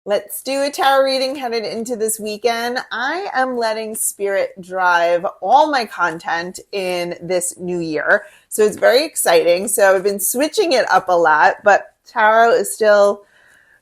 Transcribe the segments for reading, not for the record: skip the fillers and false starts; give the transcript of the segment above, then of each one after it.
Let's do a tarot reading headed into this weekend. I am letting Spirit drive all my content in this new year. So it's very exciting. So I've been switching it up a lot, but tarot is still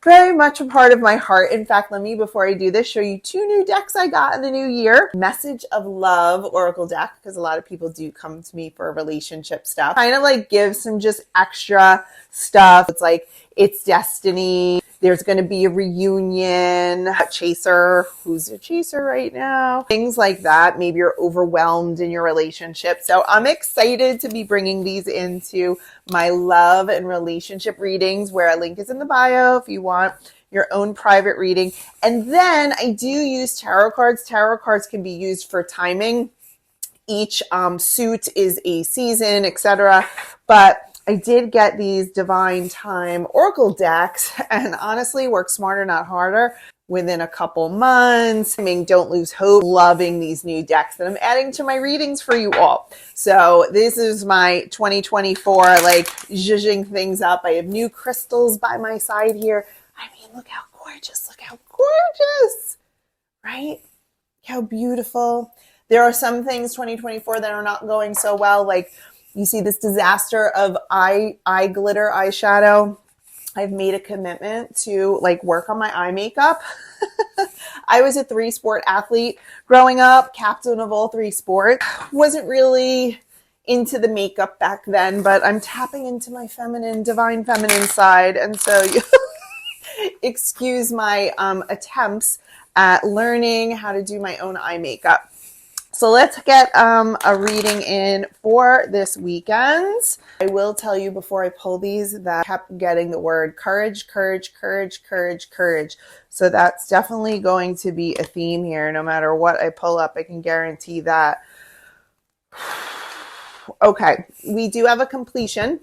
very much a part of my heart. In fact, let me, before I do this, show you two new decks I got in the new year. Message of Love Oracle deck, because a lot of people do come to me for relationship stuff. Kind of like give some just extra stuff. It's like, it's destiny. There's going to be a reunion, a chaser. Who's a chaser right now? Things like that. Maybe you're overwhelmed in your relationship. So I'm excited to be bringing these into my love and relationship readings, where a link is in the bio if you want your own private reading. And then I do use tarot cards. Tarot cards can be used for timing. Each suit is a season, etc. But I did get these Divine Time Oracle decks, and honestly, work smarter, not harder. Within a couple months, I mean, don't lose hope. Loving these new decks that I'm adding to my readings for you all. So this is my 2024, like, zhuzhing things up. I have new crystals by my side here. I mean, look how gorgeous. Look how gorgeous, right? How beautiful. There are some things 2024 that are not going so well, like you see this disaster of eye glitter eyeshadow. I've made a commitment to like work on my eye makeup. I was a 3-sport athlete growing up, captain of all 3 sports. Wasn't really into the makeup back then, but I'm tapping into my feminine, divine feminine side. And so excuse my attempts at learning how to do my own eye makeup. So let's get a reading in for this weekend. I will tell you before I pull these that I kept getting the word courage, courage, courage, courage, courage. So that's definitely going to be a theme here. No matter what I pull up, I can guarantee that. Okay, we do have a completion.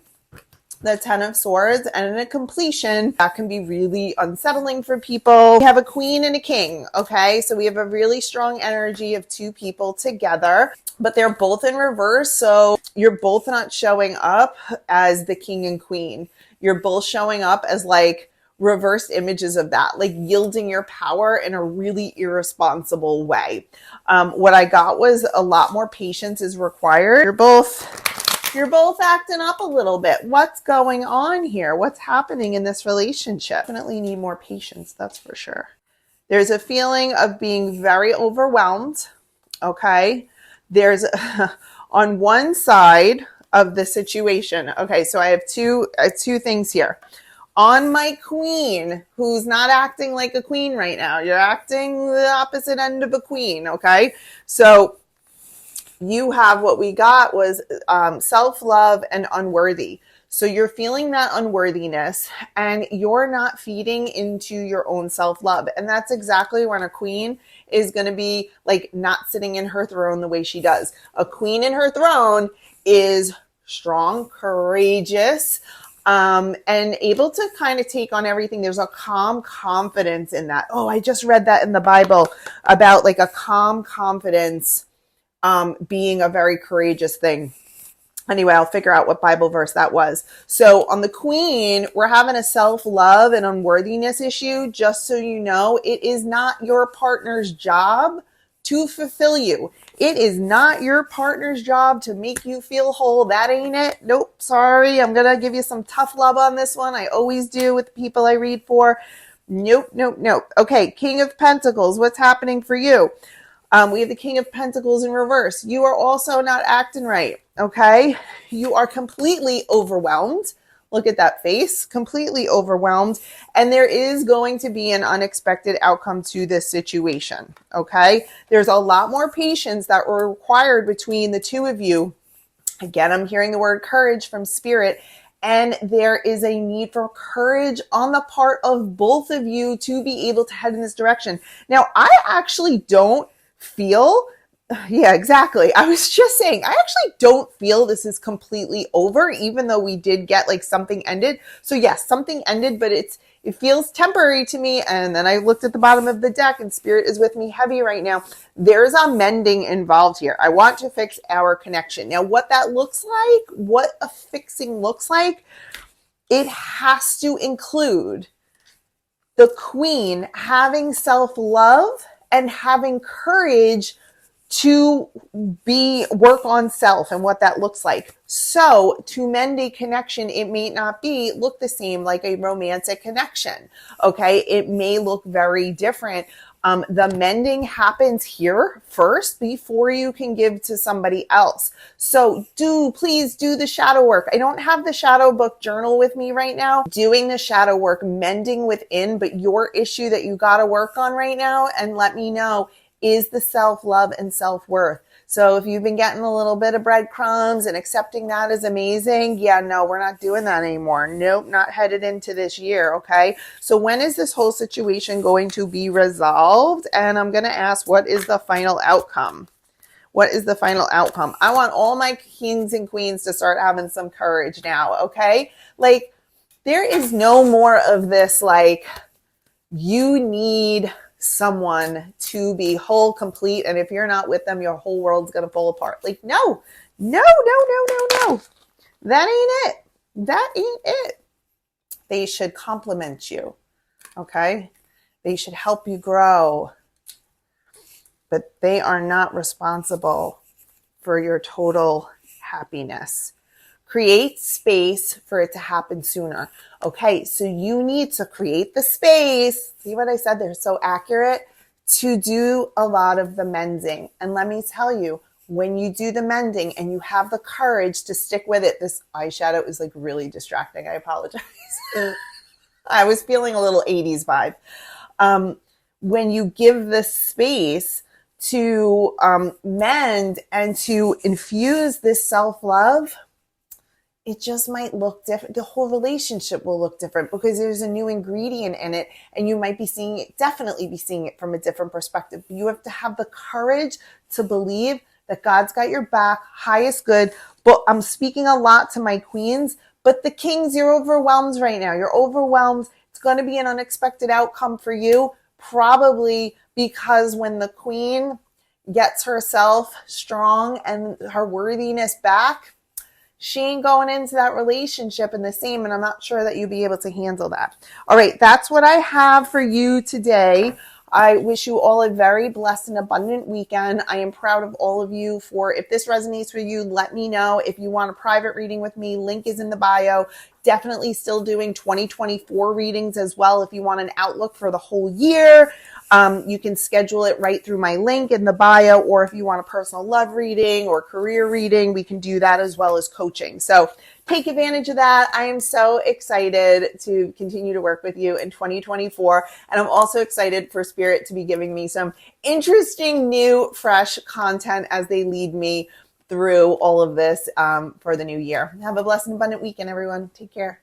The 10 of Swords, and in a completion, that can be really unsettling for people. We have a queen and a king, okay? So we have a really strong energy of 2 people together, but they're both in reverse, so you're both not showing up as the king and queen. You're both showing up as like reversed images of that, like yielding your power in a really irresponsible way. What I got was a lot more patience is required. You're both acting up a little bit. What's going on here? What's happening in this relationship? Definitely need more patience, that's for sure. There's a feeling of being very overwhelmed, okay? There's on one side of the situation. Okay, so I have two things here. On my queen, who's not acting like a queen right now. You're acting the opposite end of a queen, okay? So you have what we got was self-love and unworthy. So you're feeling that unworthiness and you're not feeding into your own self-love. And that's exactly when a queen is going to be like not sitting in her throne the way she does. A queen in her throne is strong, courageous, and able to kind of take on everything. There's a calm confidence in that. Oh, I just read that in the Bible about like a calm confidence being a very courageous thing. Anyway, I'll figure out what Bible verse that was. So on the queen, we're having a self-love and unworthiness issue. Just so you know, it is not your partner's job to fulfill you. It is not your partner's job to make you feel whole. That ain't it. Nope. Sorry. I'm going to give you some tough love on this one. I always do with the people I read for. Nope, nope, nope. Okay. King of Pentacles. What's happening for you? We have the King of Pentacles in reverse. You are also not acting right, okay? You are completely overwhelmed. Look at that face, completely overwhelmed. And there is going to be an unexpected outcome to this situation, okay? There's a lot more patience that were required between the two of you. Again, I'm hearing the word courage from Spirit. And there is a need for courage on the part of both of you to be able to head in this direction. Now, I actually don't feel, yeah, exactly. I was just saying, I actually don't feel this is completely over, even though we did get like something ended. So yes, something ended, but it feels temporary to me. And then I looked at the bottom of the deck and Spirit is with me heavy right now. There's a mending involved here. I want to fix our connection. Now, what that looks like, what a fixing looks like, it has to include the queen having self-love and having courage to work on self and what that looks like. So to mend a connection, it may not look the same like a romantic connection. Okay. It may look very different. The mending happens here first before you can give to somebody else. So please do the shadow work. I don't have the shadow book journal with me right now. Doing the shadow work, mending within, but your issue that you got to work on right now, and let me know, is the self-love and self-worth. So if you've been getting a little bit of breadcrumbs and accepting that is amazing, yeah, no, we're not doing that anymore. Nope, not headed into this year, okay? So when is this whole situation going to be resolved? And I'm going to ask, what is the final outcome? What is the final outcome? I want all my kings and queens to start having some courage now, okay? Like, there is no more of this, like, you need someone to be whole, complete, and if you're not with them, your whole world's going to fall apart. Like, no. That ain't it. That ain't it. They should complement you, okay? They should help you grow, but they are not responsible for your total happiness. Create space for it to happen sooner. Okay, so you need to create the space. See what I said? They're so accurate, to do a lot of the mending. And let me tell you, when you do the mending and you have the courage to stick with it, this eyeshadow is like really distracting. I apologize. I was feeling a little 80s vibe. When you give the space to mend and to infuse this self-love, it just might look different. The whole relationship will look different because there's a new ingredient in it, and you might be definitely be seeing it from a different perspective. You have to have the courage to believe that God's got your back, highest good. But I'm speaking a lot to my queens, but the kings, you're overwhelmed right now. You're overwhelmed. It's going to be an unexpected outcome for you, probably because when the queen gets herself strong and her worthiness back, she ain't going into that relationship in the same, and I'm not sure that you'll be able to handle that. All right, that's what I have for you today. I wish you all a very blessed and abundant weekend. I am proud of all of you if this resonates with you, let me know. If you want a private reading with me, link is in the bio. Definitely still doing 2024 readings as well. If you want an outlook for the whole year, you can schedule it right through my link in the bio, or if you want a personal love reading or career reading, we can do that as well as coaching. So take advantage of that. I am so excited to continue to work with you in 2024. And I'm also excited for Spirit to be giving me some interesting, new, fresh content as they lead me through all of this for the new year. Have a blessed and abundant weekend, everyone. Take care.